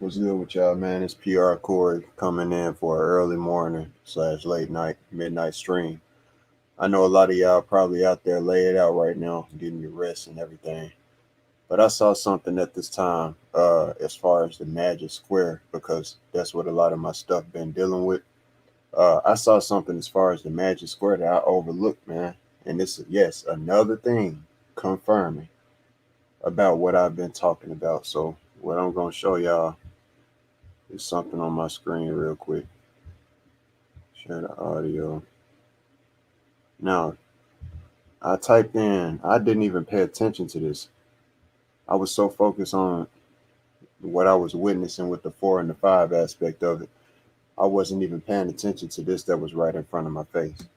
What's good with y'all, man? It's PR Corey coming in for an early morning slash late night, midnight stream. I know a lot of y'all probably out there laid out right now, getting your rest and everything. But I saw something at this time, as far as the Magic Square, because that's what a lot of my stuff been dealing with. I saw something as far as the Magic Square that I overlooked, man. And this is, yes, another thing confirming about what I've been talking about. So what I'm gonna show y'all is something on my screen real quick. Share the audio. Now, I typed in, I didn't even pay attention to this. I was so focused on what I was witnessing with the four and the five aspect of it. I wasn't even paying attention to this that was right in front of my face.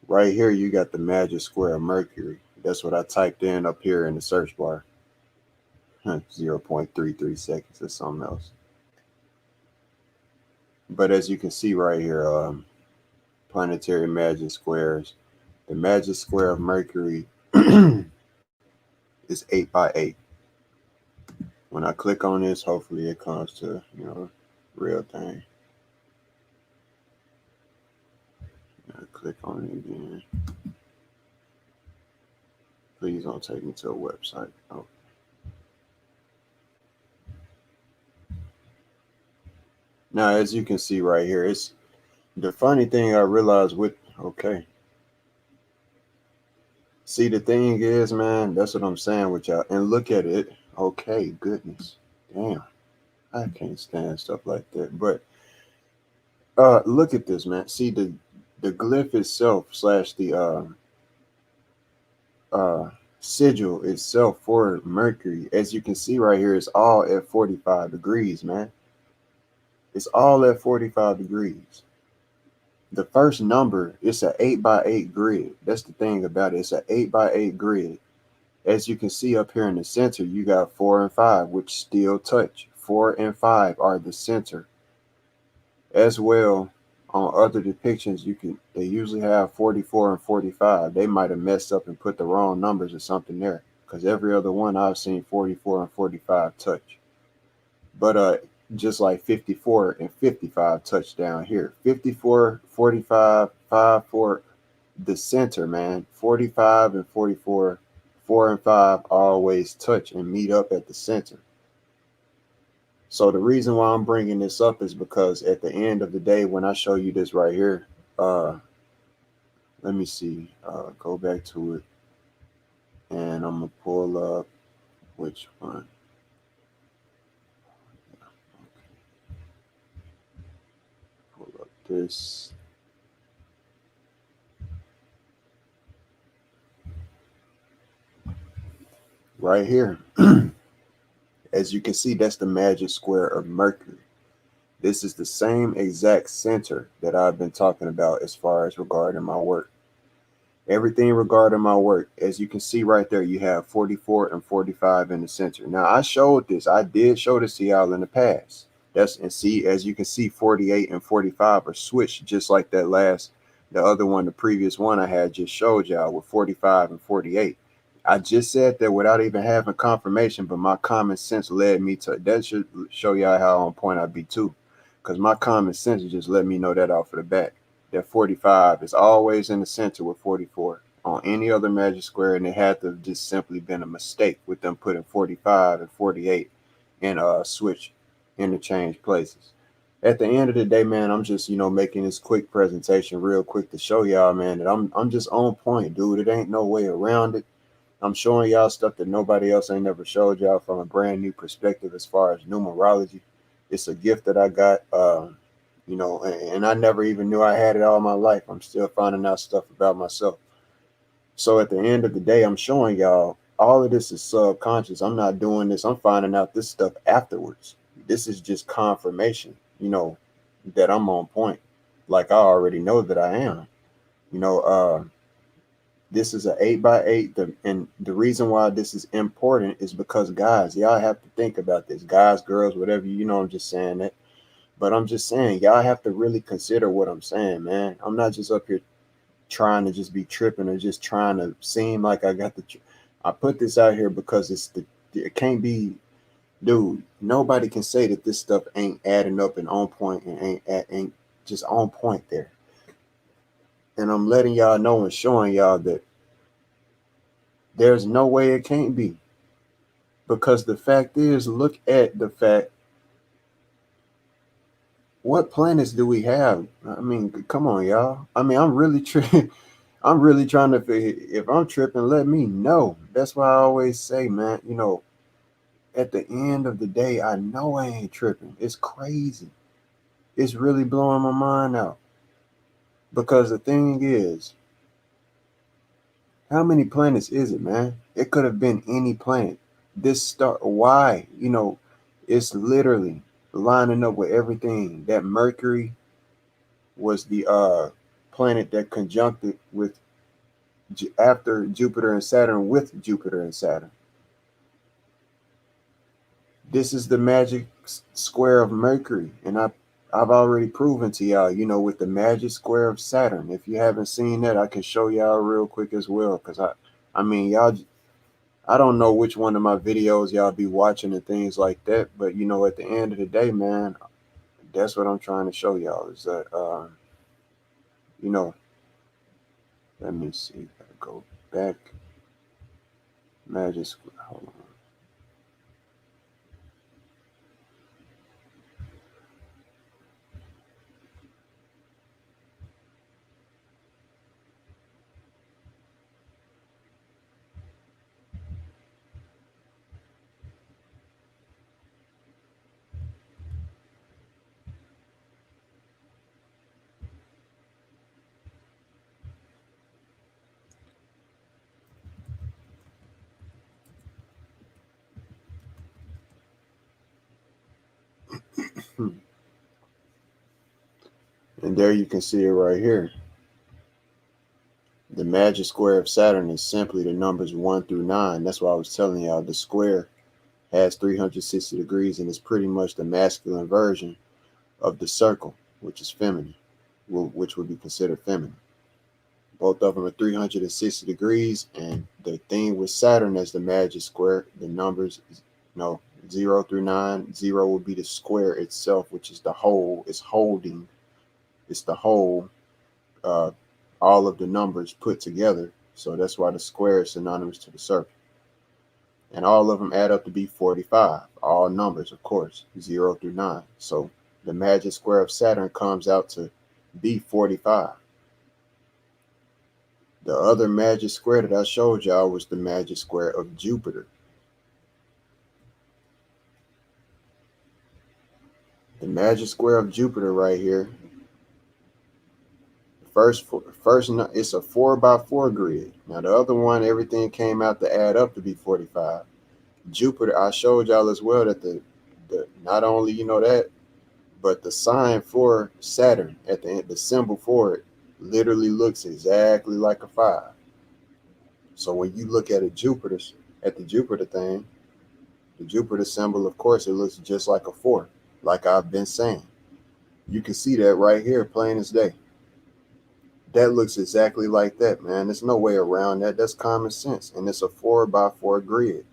Right here, you got the magic square of Mercury. That's what I typed in up here in the search bar. 0.33 seconds or something else. But as you can see right here, planetary magic squares. The magic square of Mercury is 8 by 8. When I click on this, hopefully it comes to, real thing. I click on it again. Please don't take me to a website. Oh. Now, as you can see right here, it's the funny thing I realized with, okay. See, the thing is, man, that's what I'm saying with y'all. And look at it. Okay, goodness. Damn. I can't stand stuff like that. But look at this, man. See the glyph itself slash the uh sigil itself for Mercury, as you can see right here, is all at 45 degrees, man. It's all at 45 degrees. The first number, it's an 8 by 8 grid. That's the thing about it. It's an 8 by 8 grid. As you can see up here in the center, you got 4 and 5, which still touch. 4 and 5 are the center. As well, on other depictions, they usually have 44 and 45. They might have messed up and put the wrong numbers or something there, because every other one I've seen 44 and 45 touch. But just like 54 and 55 touch down here. 54, 45, 5, 4, the center, man. 45 and 44, 4 and 5 always touch and meet up at the center. So the reason why I'm bringing this up is because at the end of the day, when I show you this right here, let me see, go back to it, and I'm gonna pull up which one. Pull up this. Right here. As you can see, that's the magic square of Mercury. This is the same exact center that I've been talking about as far as regarding my work. Everything regarding my work, as you can see right there, you have 44 and 45 in the center. Now, I showed this. I did show this to y'all in the past. And see, as you can see, 48 and 45 are switched just like the other one, the previous one I had just showed y'all with 45 and 48. I just said that without even having confirmation, but my common sense led me to that. Should show y'all how on point I be too, because my common sense just let me know that off of the bat. That 45 is always in the center with 44 on any other magic square, and it had to have just simply been a mistake with them putting 45 and 48 in switch interchange places. At the end of the day, man, I'm just making this quick presentation real quick to show y'all, man, that I'm just on point, dude. It ain't no way around it. I'm showing y'all stuff that nobody else ain't never showed y'all from a brand new perspective as far as numerology. It's a gift that I got, and I never even knew I had it all my life. I'm still finding out stuff about myself. So at the end of the day, I'm showing y'all all of this is subconscious. I'm not doing this. I'm finding out this stuff afterwards. This is just confirmation, that I'm on point. Like I already know that I am. You know, this is an 8 by 8. And the reason why this is important is because, guys, y'all have to think about this. Guys, girls, whatever, I'm just saying that. But I'm just saying, y'all have to really consider what I'm saying, man. I'm not just up here trying to just be tripping or just trying to seem like I got I put this out here because it can't be Dude, nobody can say that this stuff ain't adding up and on point and ain't just on point there. And I'm letting y'all know and showing y'all that there's no way it can't be. Because the fact is, look at the fact, what planets do we have? I mean, come on, y'all. I mean, I'm really I'm really trying to figure, if I'm tripping, let me know. That's why I always say, man, at the end of the day, I know I ain't tripping. It's crazy. It's really blowing my mind out. Because the thing is, how many planets is it, man? It could have been any planet. This star, why? It's literally lining up with everything. That Mercury was the planet that conjuncted with after Jupiter and Saturn, with Jupiter and Saturn. This is the magic square of Mercury, and I've already proven to y'all, with the magic square of Saturn. If you haven't seen that, I can show y'all real quick as well, because I mean, y'all, I don't know which one of my videos y'all be watching and things like that, but at the end of the day, man, that's what I'm trying to show y'all is that, you know, let me see, gotta go back, magic square, hold on. And there you can see it right here. The magic square of Saturn is simply the numbers 1 through 9. That's why I was telling y'all the square has 360 degrees and is pretty much the masculine version of the circle, which is feminine, which would be considered feminine. Both of them are 360 degrees, and the thing with Saturn as the magic square, the numbers, 0 through 9, 0 would be the square itself, which is the whole, it's the whole, uh, all of the numbers put together. So that's why the square is synonymous to the circle. And all of them add up to be 45. All numbers, of course, 0 through 9. So the magic square of Saturn comes out to be 45. The other magic square that I showed y'all was the magic square of Jupiter. The magic square of Jupiter right here. First, it's a 4x4 grid. Now the other one, everything came out to add up to be 45. Jupiter, I showed y'all as well that the not only that, but the sign for Saturn at the end, the symbol for it, literally looks exactly like a 5. So when you look at the Jupiter thing, the Jupiter symbol, of course, it looks just like a 4, like I've been saying. You can see that right here, plain as day. That looks exactly like that, man. There's no way around that. That's common sense. And it's a 4x4 grid.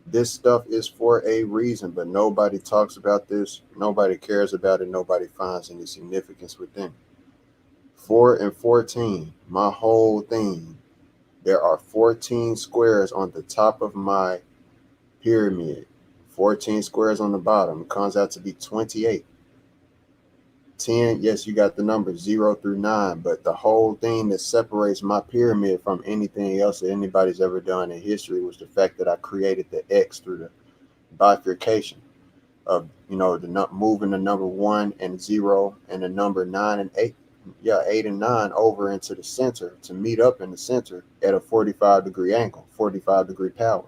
This stuff is for a reason, but nobody talks about this. Nobody cares about it. Nobody finds any significance within it. 4 and 14, my whole thing. There are 14 squares on the top of my pyramid, 14 squares on the bottom. It comes out to be 28. 10, yes, you got the numbers 0 through 9, but the whole thing that separates my pyramid from anything else that anybody's ever done in history was the fact that I created the X through the bifurcation of, moving the number 1 and 0 and the number 9 and 8. Yeah, 8 and 9 over into the center to meet up in the center at a 45-degree angle, 45-degree power.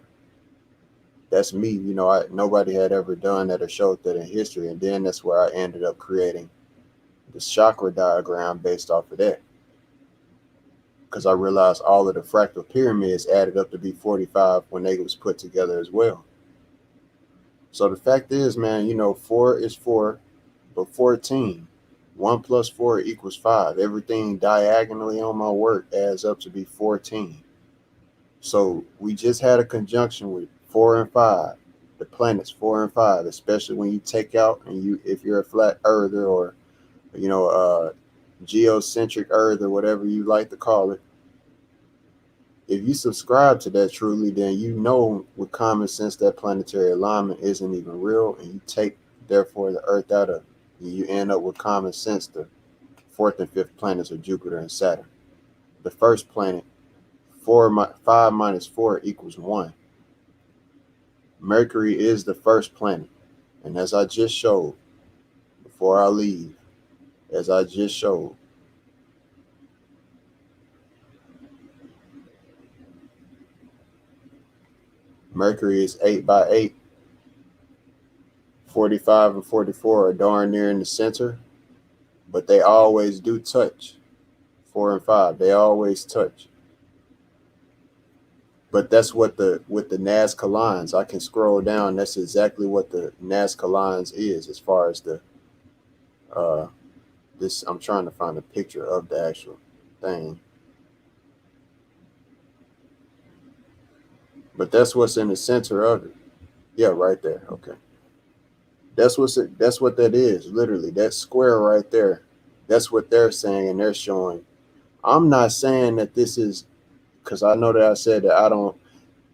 That's me. Nobody had ever done that or showed that in history. And then that's where I ended up creating the chakra diagram based off of that, because I realized all of the fractal pyramids added up to be 45 when they was put together as well. So the fact is, man, 4 is 4, but 14, 1 plus 4 equals 5. Everything diagonally on my work adds up to be 14. So we just had a conjunction with 4 and 5. the planets 4 and 5, especially when you take out and if you're a flat earther or geocentric earth or whatever you like to call it. If you subscribe to that truly, then you know with common sense that planetary alignment isn't even real, and you take therefore the Earth out of it. You end up with common sense. The fourth and fifth planets are Jupiter and Saturn. The first planet, 5 minus 4 equals 1. Mercury is the first planet, and as I just showed before I leave, as I just showed, Mercury is 8 by 8. 45 and 44 are darn near in the center, but they always do touch. 4 and 5, they always touch. But that's what with the Nazca lines, I can scroll down. That's exactly what the Nazca lines is as far as the this. I'm trying to find a picture of the actual thing, but that's what's in the center of it. Yeah, right there. Okay, that's what that is. Literally, that square right there. That's what they're saying, and they're showing. I'm not saying that this is because I know that I said that I don't.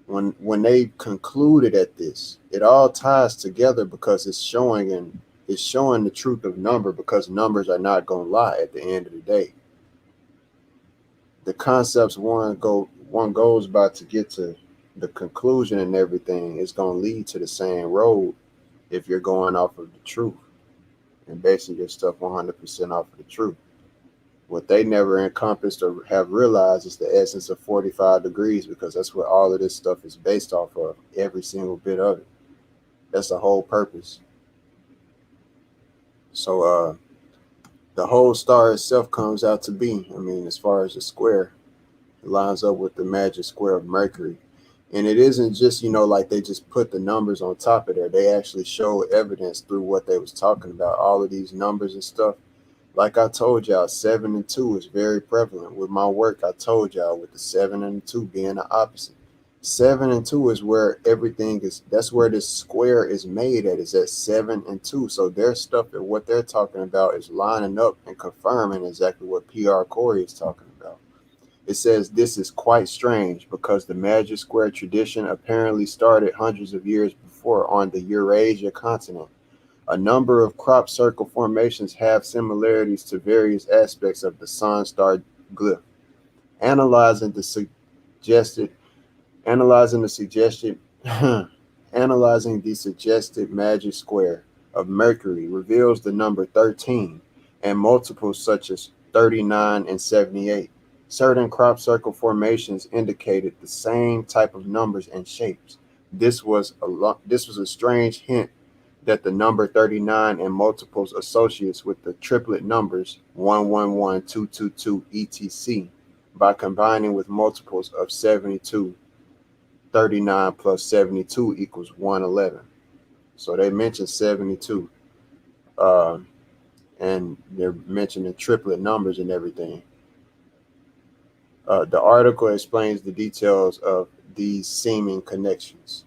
When they concluded at this, it all ties together because it's showing the truth of number, because numbers are not going to lie at the end of the day. The concepts one goes by to get to the conclusion and everything is going to lead to the same road if you're going off of the truth and basing your stuff 100% off of the truth. What they never encompassed or have realized is the essence of 45 degrees, because that's what all of this stuff is based off of, every single bit of it. That's the whole purpose. So the whole star itself comes out to be, I mean, as far as the square, it lines up with the magic square of Mercury. And it isn't just, like they just put the numbers on top of there. They actually show evidence through what they was talking about, all of these numbers and stuff. Like I told y'all, 7 and 2 is very prevalent with my work. I told y'all with the 7 and 2 being the opposite. 7 and 2 is where everything is. That's where this square is made at. Is at 7 and 2. So their stuff and what they're talking about is lining up and confirming exactly what PR Corey is talking about. It says this is quite strange because the magic square tradition apparently started hundreds of years before on the Eurasia continent. A number of crop circle formations have similarities to various aspects of the sun-star glyph. Analyzing the suggested, analyzing the suggested, analyzing the suggested magic square of Mercury reveals the number 13 and multiples such as 39 and 78. Certain crop circle formations indicated the same type of numbers and shapes. This was a strange hint that the number 39 and multiples associates with the triplet numbers 111, 222, etc. by combining with multiples of 72. 39 plus 72 equals 111. So they mentioned 72. And they're mentioning triplet numbers and everything. The article explains the details of these seeming connections.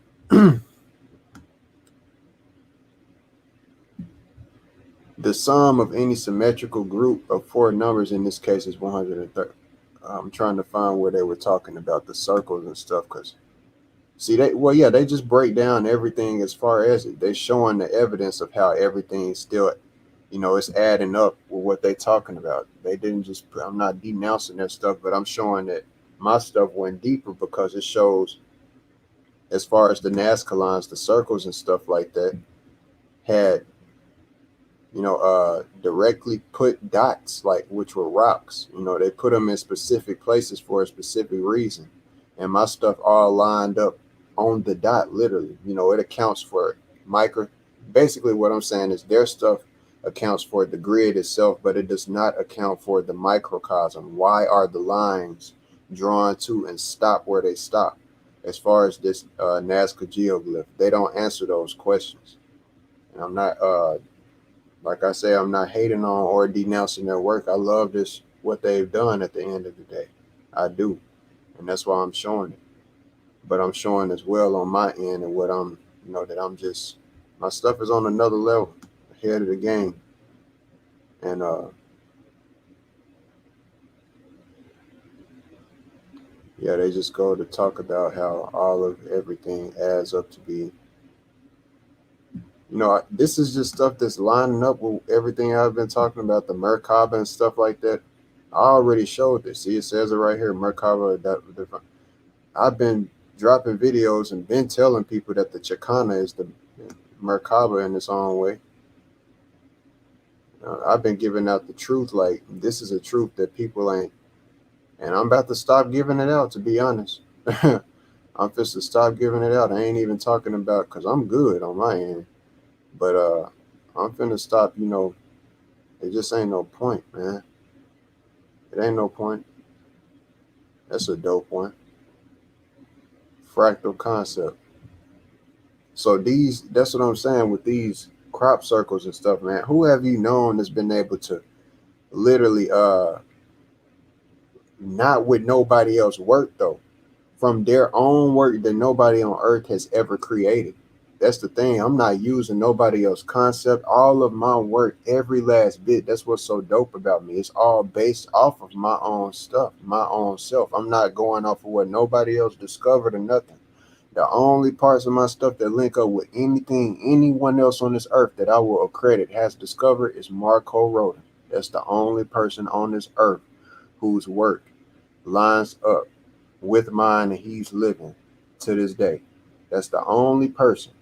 The sum of any symmetrical group of four numbers in this case is 130. I'm trying to find where they were talking about the circles and stuff, because they just break down everything as far as it. They're showing the evidence of how everything still, it's adding up with what they're talking about. They didn't just I'm not denouncing their stuff, but I'm showing that my stuff went deeper because it shows, as far as the Nazca lines, the circles and stuff like that, had directly put dots, like, which were rocks. They put them in specific places for a specific reason. And my stuff all lined up on the dot, literally. It accounts for basically what I'm saying is their stuff accounts for the grid itself, but it does not account for the microcosm. Why are the lines drawn to and stop where they stop? As far as this Nazca geoglyph, they don't answer those questions. And I'm not like I say, I'm not hating on or denouncing their work. I love what they've done at the end of the day. I do. And that's why I'm showing it. But I'm showing as well on my end and what I'm that my stuff is on another level, ahead of the game. And yeah, they just go to talk about how all of everything adds up to be. This is just stuff that's lining up with everything I've been talking about, the Merkaba and stuff like that. I already showed this. See, it says it right here, Merkaba. I've been dropping videos and been telling people that the Chicana is the Merkaba in its own way. I've been giving out the truth, like this is a truth that people ain't, and I'm about to stop giving it out. To be honest, I'm just to stop giving it out. I ain't even talking about because I'm good on my end, but I'm finna stop. It just ain't no point, man. It ain't no point. That's a dope one. Fractal concept. So that's what I'm saying with these crop circles and stuff, man. Who have you known that's been able to literally not with nobody else work though, from their own work that nobody on earth has ever created? That's the thing. I'm not using nobody else concept. All of my work, every last bit, that's what's so dope about me. It's all based off of my own stuff, my own self. I'm not going off of what nobody else discovered or nothing. The only parts of my stuff that link up with anything anyone else on this earth that I will accredit has discovered is Marco Rodin. That's the only person on this earth whose work lines up with mine and he's living to this day. That's the only person.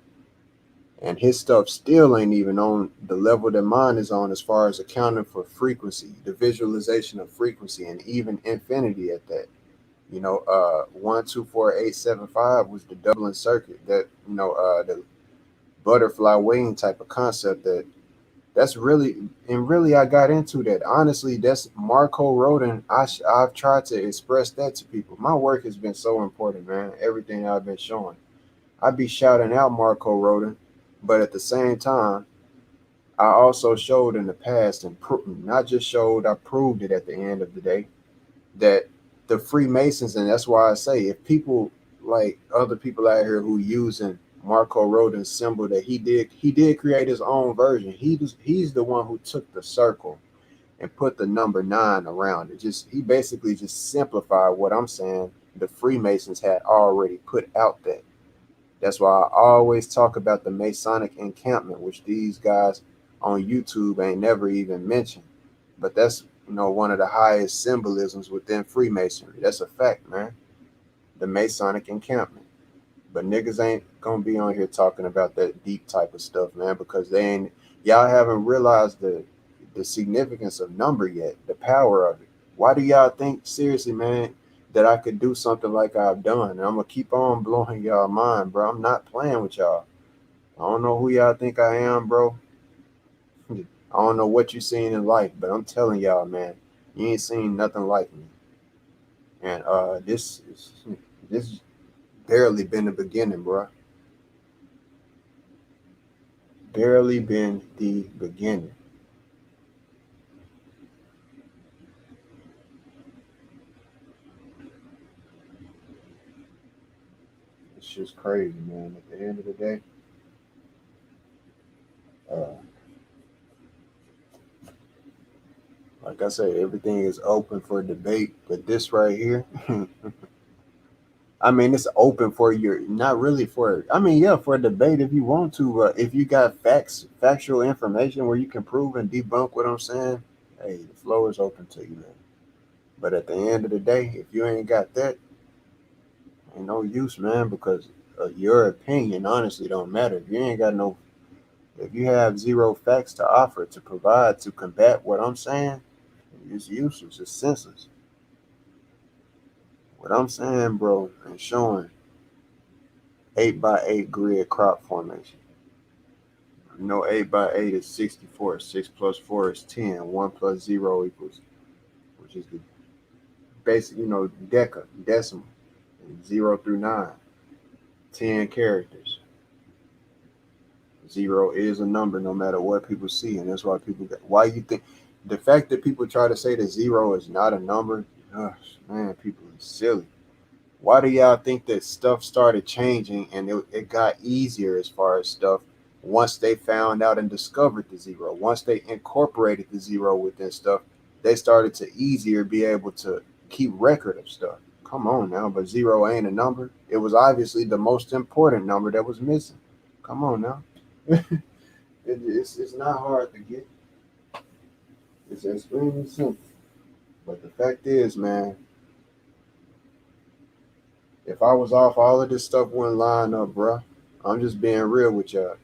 And his stuff still ain't even on the level that mine is on as far as accounting for frequency, the visualization of frequency, and even infinity at that. 124875 was the Dublin circuit that, the butterfly wing type of concept that's really, and really I got into that. Honestly, that's Marco Rodin. I've tried to express that to people. My work has been so important, man. Everything I've been showing. I be shouting out Marco Rodin, but at the same time, I also showed in the past and not just showed, I proved it at the end of the day that the Freemasons, and that's why I say if people like other people out here who using Marco Rodin's symbol that he did create his own version. He's the one who took the circle and put the number 9 around it. Just he basically just simplified what I'm saying the Freemasons had already put out there. That's why I always talk about the Masonic encampment, which these guys on YouTube ain't never even mentioned. But that's one of the highest symbolisms within Freemasonry. That's a fact, man. The Masonic encampment. But niggas ain't gonna be on here talking about that deep type of stuff, man, because y'all haven't realized the significance of number yet, the power of it. Why do y'all think seriously, man, that I could do something like I've done? And I'm gonna keep on blowing y'all mind, bro. I'm not playing with y'all. I don't know who y'all think I am, bro. I don't know what you seen in life, but I'm telling y'all, man, you ain't seen nothing like me. And this barely been the beginning, bro. Barely been the beginning. It's just crazy, man. At the end of the day, uh, like I say, everything is open for debate. But this right here, I mean, it's open for your, not really for, I mean, yeah, for a debate if you want to, but if you got factual information where you can prove and debunk what I'm saying, hey, the floor is open to you, man. But at the end of the day, if you ain't got that, ain't no use, man, because your opinion honestly don't matter. If you ain't got no, if you have zero facts to offer to provide to combat what I'm saying, it's useless. It's senseless. What I'm saying, bro, and showing 8x8 grid crop formation. 8x8 is 64. 6 plus 4 is 10. 1 plus 0 equals, which is the basic, decimal. 0 through 9. 10 characters. 0 is a number no matter what people see. And that's why why you think, the fact that people try to say that 0 is not a number, man, people are silly. Why do y'all think that stuff started changing and it got easier as far as stuff once they found out and discovered the zero? Once they incorporated the zero within stuff, they started to easier be able to keep record of stuff. Come on now, but zero ain't a number. It was obviously the most important number that was missing. Come on now. It's not hard to get. It's extremely simple. But the fact is, man, if I was off, all of this stuff wouldn't line up, bruh. I'm just being real with y'all.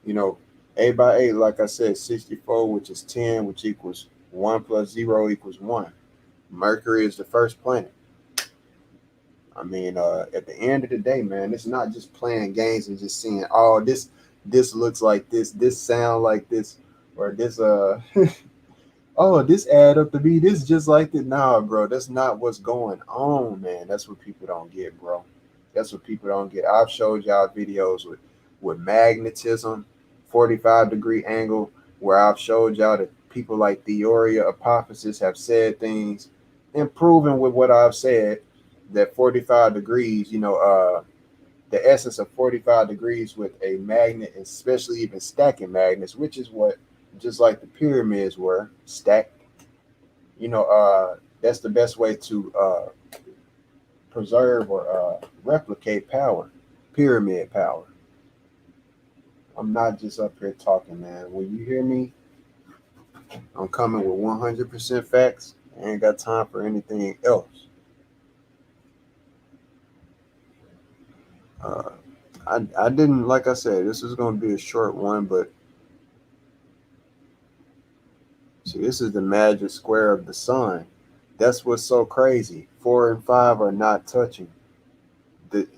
You know, 8 by 8, like I said, 64, which is 10, which equals 1 plus 0 equals 1. Mercury is the first planet. I mean, at the end of the day, man, it's not just playing games and just seeing, oh, this looks like this sound like this, or this oh, this add up to be this just like that. Nah, bro, that's not what's going on, man. That's what people don't get, bro. That's what people don't get. I've showed y'all videos with magnetism, 45-degree angle, where I've showed y'all that people like Theoria Apophysis have said things and proven with what I've said that 45 degrees, the essence of 45 degrees with a magnet, especially even stacking magnets, which is what just like the pyramids were stacked. That's the best way to preserve or replicate power, pyramid power. I'm not just up here talking, man. When you hear me, I'm coming with 100% facts. I ain't got time for anything else. Uh, I didn't, like I said, this is going to be a short one, but see, this is the magic square of the sun. That's what's so crazy. 4 and 5 are not touching.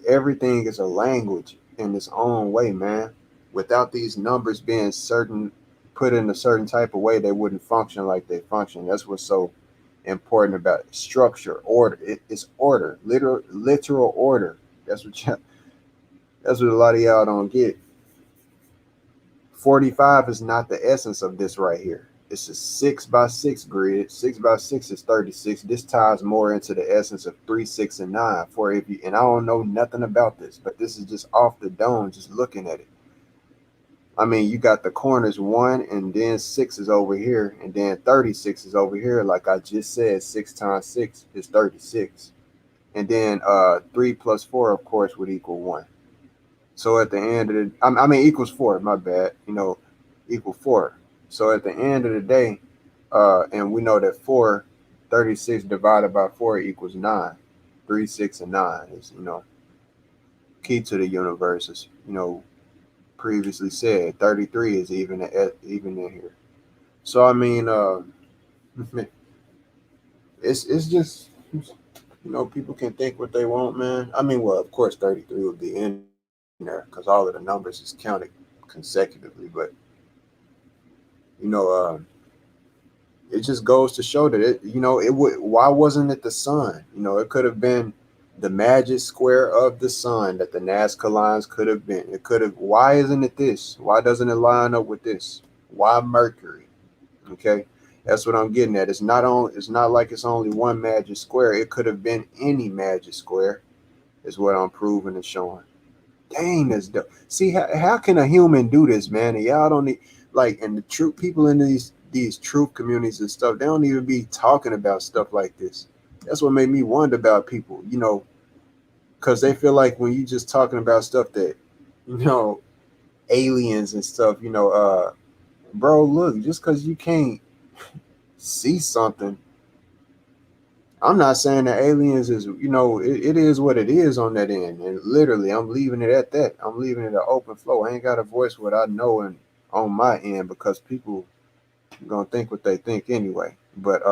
Everything is a language in its own way, man. Without these numbers being certain, put in a certain type of way, they wouldn't function like they function. That's what's so important about it. Structure, order. It's order, literal order. That's what a lot of y'all don't get. 45 is not the essence of this right here. It's a 6 by 6 grid. 6 by 6 is 36. This ties more into the essence of 3, 6, and 9. For if you, and I don't know nothing about this, but this is just off the dome, just looking at it. I mean, you got the corners 1, and then 6 is over here, and then 36 is over here. Like I just said, 6 times 6 is 36. And then 3 plus 4, of course, would equal 1. So at the end of the, I mean, equals 4, my bad, equal 4. So at the end of the day, and we know that 36 divided by 4 equals 9. 3, 6, and 9 is, key to the universe, is, previously said. 33 is even in here. So, I mean, it's just, people can think what they want, man. I mean, well, of course, 33 would be in there because all of the numbers is counted consecutively, but you know, it just goes to show that it would. Why wasn't it the sun? It could have been the magic square of the sun that the Nazca lines could have been. It could have. Why isn't it this? Why doesn't it line up with this? Why Mercury? Okay, that's what I'm getting at. It's not on. It's not like it's only one magic square. It could have been any magic square, is what I'm proving and showing. Dang, that's dope. See, how can a human do this, man? And y'all don't need, like, and the truth, people in these truth communities and stuff, they don't even be talking about stuff like this. That's what made me wonder about people, because they feel like when you just talking about stuff that, you know, aliens and stuff, bro, look, just because you can't see something, I'm not saying that aliens is, it is what it is on that end. And literally, I'm leaving it at that. I'm leaving it an open flow. I ain't got to voice what I know and on my end because people gonna think what they think anyway. But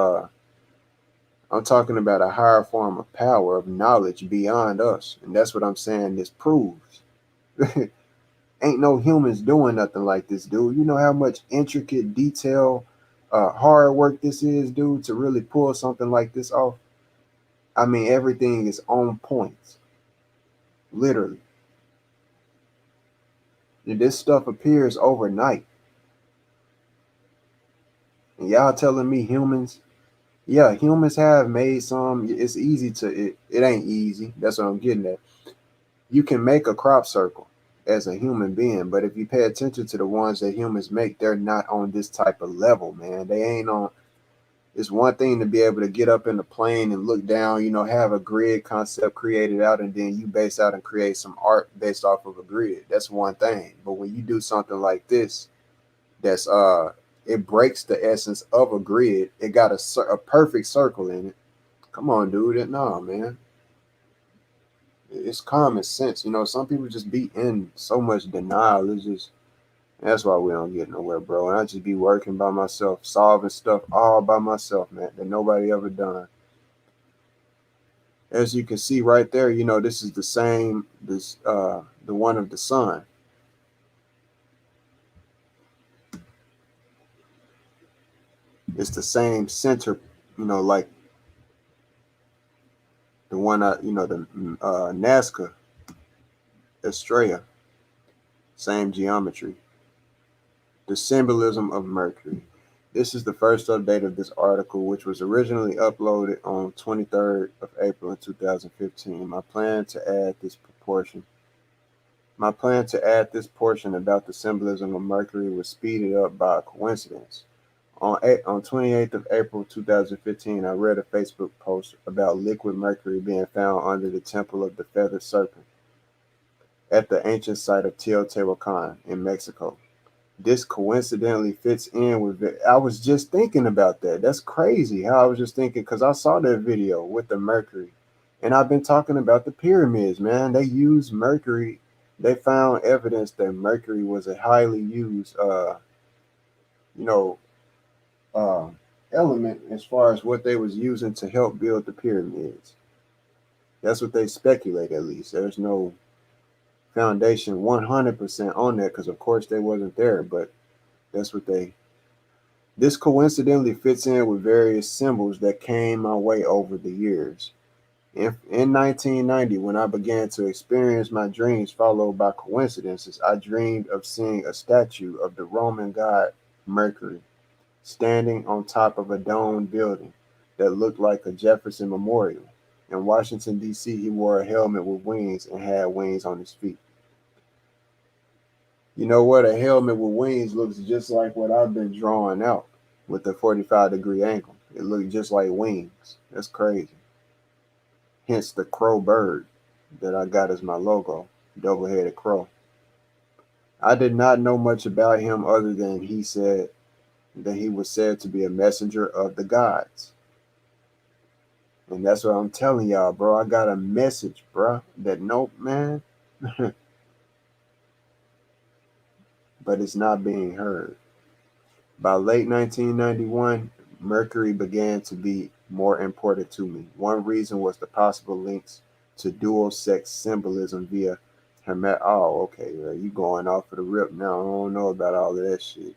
I'm talking about a higher form of power, of knowledge beyond us. And that's what I'm saying this proves. Ain't no humans doing nothing like this, dude. You know how much intricate detail, hard work this is, dude, to really pull something like this off? I mean, everything is on point. Literally. And this stuff appears overnight. And y'all telling me humans Yeah, humans have made some. It's easy to it ain't easy. That's what I'm getting at. You can make a crop circle as a human being, but if you pay attention to the ones that humans make, they're not on this type of level, man. They ain't on. It's one thing to be able to get up in the plane and look down, have a grid concept created out, and then you base out and create some art based off of a grid. That's one thing. But when you do something like this, that's it breaks the essence of a grid. It got a perfect circle in it. Come on, dude. No, man. It's common sense. Some people just be in so much denial. It's just that's why we don't get nowhere, bro. And I just be working by myself, solving stuff all by myself, man, that nobody ever done. As you can see right there, this is the same the one of the sun. It's the same center, like the one the Nazca Estrella, same geometry. The symbolism of Mercury. This is the first update of this article, which was originally uploaded on 23rd of April in 2015. My plan to add this portion about the symbolism of Mercury was speeded up by a coincidence. On 28th of April 2015, I read a Facebook post about liquid mercury being found under the Temple of the Feathered Serpent at the ancient site of Teotihuacan in Mexico. This coincidentally fits in with it. I was just thinking about that. That's crazy how I was just thinking because I saw that video with the mercury. And I've been talking about the pyramids, man. They used mercury. They found evidence that mercury was a highly used you know, uh, element as far as what they was using to help build the pyramids. That's what they speculate at least. There's no foundation 100% on that because of course they wasn't there, but that's what they. This coincidentally fits in with various symbols that came my way over the years. In 1990, when I began to experience my dreams followed by coincidences, I dreamed of seeing a statue of the Roman god Mercury standing on top of a domed building that looked like a Jefferson Memorial. In Washington, D.C., he wore a helmet with wings and had wings on his feet. You know what? A helmet with wings looks just like what I've been drawing out with the 45-degree angle. It looked just like wings. That's crazy. Hence the crow bird that I got as my logo, double headed crow. I did not know much about him other than he said that he was said to be a messenger of the gods. And that's what I'm telling y'all, bro. I got a message, bro. That nope, man. But it's not being heard. By late 1991, Mercury began to be more important to me. One reason was the possible links to dual sex symbolism via Hermet. Oh, okay, bro. You going off of the rip now. I don't know about all of that shit.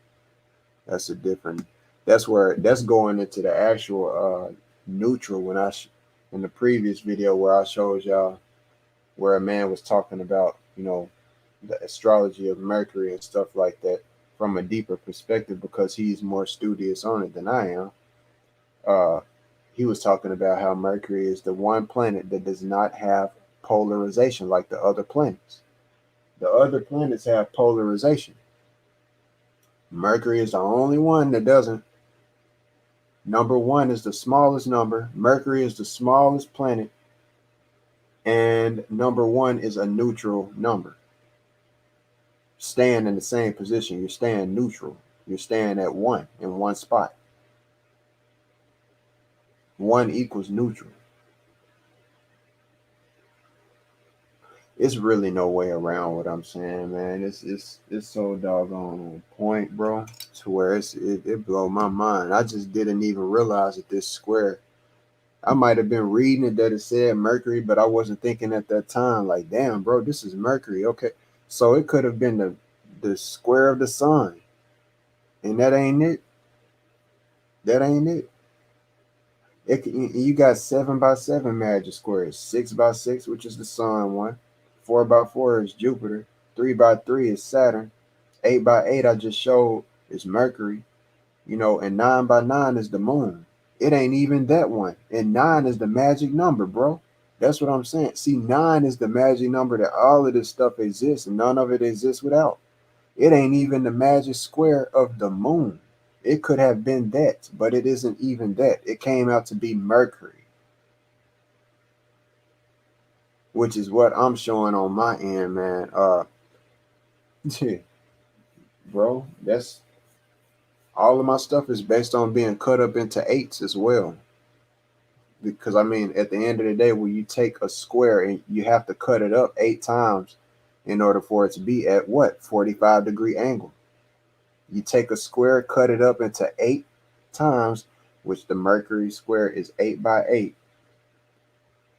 That's a different. That's going into the actual neutral when in the previous video where I showed y'all where a man was talking about the astrology of Mercury and stuff like that from a deeper perspective because he's more studious on it than I am. Uh, he was talking about how Mercury is the one planet that does not have polarization like the other planets. The other planets have polarization. Mercury is the only one that doesn't. Number one is the smallest number. Mercury is the smallest planet. And number one is a neutral number. Staying in the same position, you're staying neutral. You're staying at one in one spot. One equals neutral. It's really no way around what I'm saying, man. It's so doggone on point, bro, to where it blow my mind. I just didn't even realize that this square. I might have been reading it that it said Mercury, but I wasn't thinking at that time, like, damn, bro, this is Mercury. Okay. So it could have been the square of the sun. And that ain't it. That ain't it. You got 7x7 magic squares. 6x6, which is the sun one. 4x4 is Jupiter. 3x3 is Saturn. 8x8 I just showed is Mercury. And 9x9 is the moon. It ain't even that one. And 9 is the magic number, bro. That's what I'm saying. See, 9 is the magic number that all of this stuff exists, and none of it exists without. It ain't even the magic square of the moon. It could have been that, but it isn't even that. It came out to be Mercury, which is what I'm showing on my end, man. Bro, that's all of my stuff is based on being cut up into eights as well. Because I mean, at the end of the day, when you take a square and you have to cut it up 8 times in order for it to be at what 45-degree angle. You take a square, cut it up into 8 times, which the Mercury square is 8 by 8.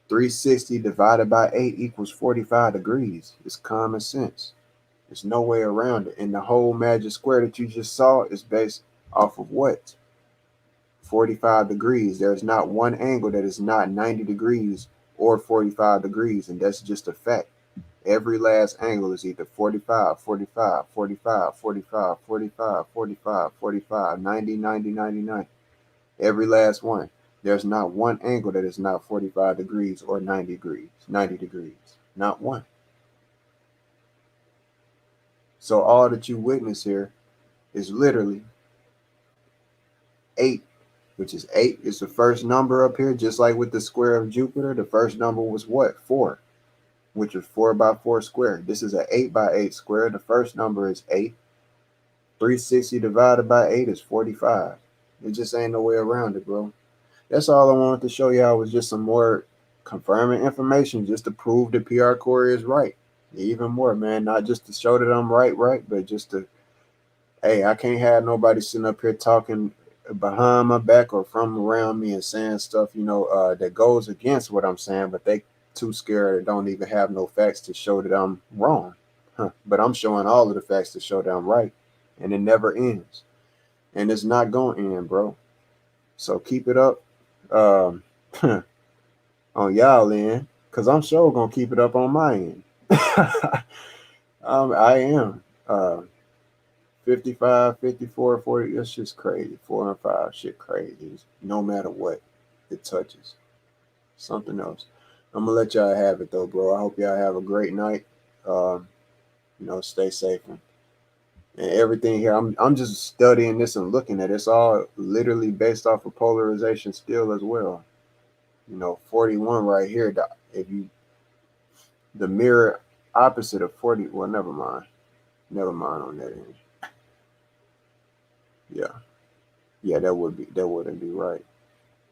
360 divided by 8 equals 45 degrees. It's common sense. There's no way around it. And the whole magic square that you just saw is based off of what? 45 degrees. There's not one angle that is not 90 degrees or 45 degrees, and that's just a fact. Every last angle is either 45, 45, 45, 45, 45, 45, 45, 90, 90, 90, 90. Every last one. There's not one angle that is not 45 degrees or 90 degrees. 90 degrees. Not one. So all that you witness here is literally 8, which is 8 is the first number up here, just like with the square of Jupiter. The first number was what? 4, which is 4 by 4 square. This is an 8 by 8 square. The first number is 8. 360 divided by 8 is 45. It just ain't no way around it, bro. That's all I wanted to show y'all was just some more confirming information just to prove that PR Corey is right. Even more, man. Not just to show that I'm right, but just to, hey, I can't have nobody sitting up here talking behind my back or from around me and saying stuff, that goes against what I'm saying, but they too scared or don't even have no facts to show that I'm wrong. But I'm showing all of the facts to show that I'm right. And it never ends. And it's not going to end, bro. So keep it up on y'all end, because I'm sure going to keep it up on my end. I am. 55, 54, 40. That's just crazy. 4 and 5, shit crazy. No matter what it touches. Something else. I'm going to let y'all have it, though, bro. I hope y'all have a great night. Stay safe. And everything here, I'm just studying this and looking at it. It's all literally based off of polarization still as well. 41 right here. The mirror opposite of 40. Well, never mind on that end. Yeah, that wouldn't be right,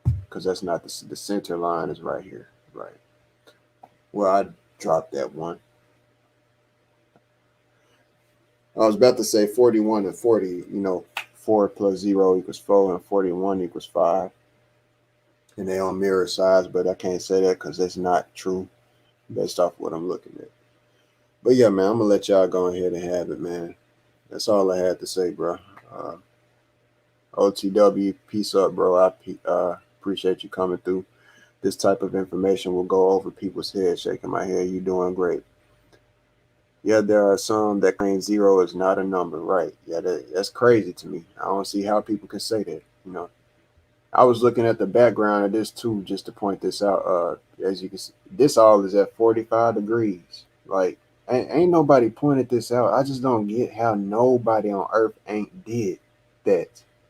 because that's not the center line is right here, right? Well, I dropped that one. I was about to say 41 and 40, 4 plus 0 equals 4 and 41 equals 5. And they on mirror size, but I can't say that because that's not true based off what I'm looking at. But yeah, man, I'm going to let y'all go ahead and have it, man. That's all I had to say, bro. OTW, peace up, bro. I appreciate you coming through. This type of information will go over people's heads, shaking my head. You're doing great. Yeah, there are some that claim 0 is not a number, right? Yeah, that's crazy to me. I don't see how people can say that. I was looking at the background of this too, just to point this out. As you can see, this all is at 45 degrees. Like, ain't nobody pointed this out. I just don't get how nobody on Earth ain't did that.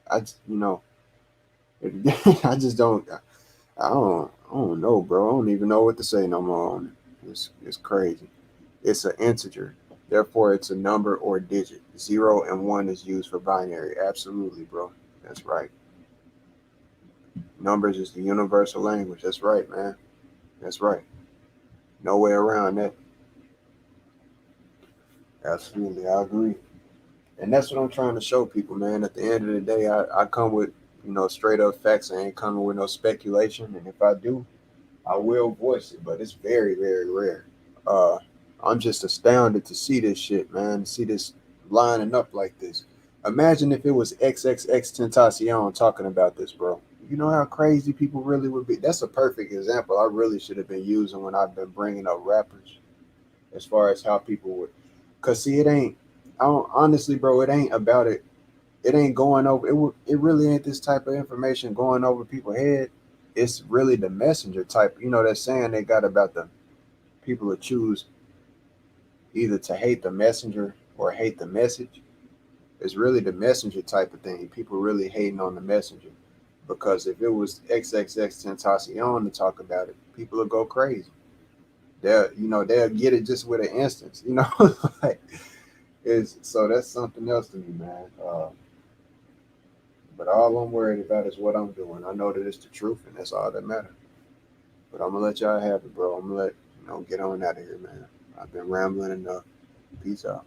I I just don't. I don't know, bro. I don't even know what to say no more on it. It's crazy. It's an integer. Therefore, it's a number or digit. 0 and 1 is used for binary. Absolutely, bro. That's right. Numbers is the universal language. That's right, man. That's right. No way around that. Absolutely, I agree. And that's what I'm trying to show people, man. At the end of the day, I come with, straight up facts. I ain't coming with no speculation. And if I do, I will voice it. But it's very, very rare. I'm just astounded to see this shit, man. To see this lining up like this. Imagine if it was XXX Tentacion talking about this, bro. You know how crazy people really would be. That's a perfect example I really should have been using when I've been bringing up rappers, as far as how people would. Cause see, it ain't. I don't honestly, bro. It ain't about it. it ain't going over. It really ain't this type of information going over people's head. It's really the messenger type. You know that saying they got about the people who choose either to hate the messenger or hate the message. It's really the messenger type of thing. People really hating on the messenger because if it was XXX Tentacion to talk about it, people will go crazy. They'll get it just with an instance. Like is so that's something else to me, man. But all I'm worried about is what I'm doing. I know that it's the truth, and that's all that matters. But I'm gonna let y'all have it, bro. I'm gonna let get on out of here, man. I've been rambling enough. Peace out.